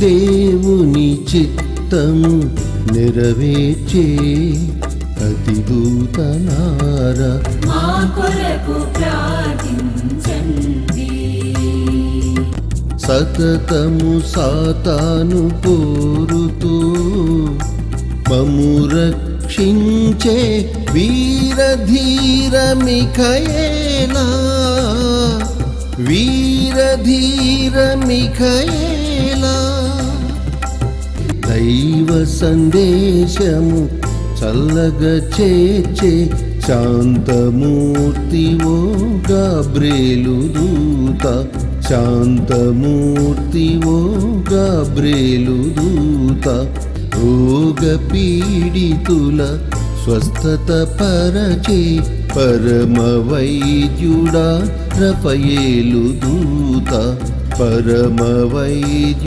దేవుని చిత్తము నెరవేర్చే అతిదూతలారా మా కొరకు ప్రార్థించండి. సతతము సాతాను పోరుతూ మము రక్షించే వీరధీర మిఖయేలా, వీరధీర మిఖయేలా, దైవ సందేశము చల్లగా చేర్చే శాంతమూర్తివో గాబ్రియేలు దూత, శాంతమూర్తివో గాబ్రియేలు దూత, రోగ పీడితుల స్వస్థత పరచే పరమ వైద్యుడా రఫయేలు దూత, పరమ వైద్యు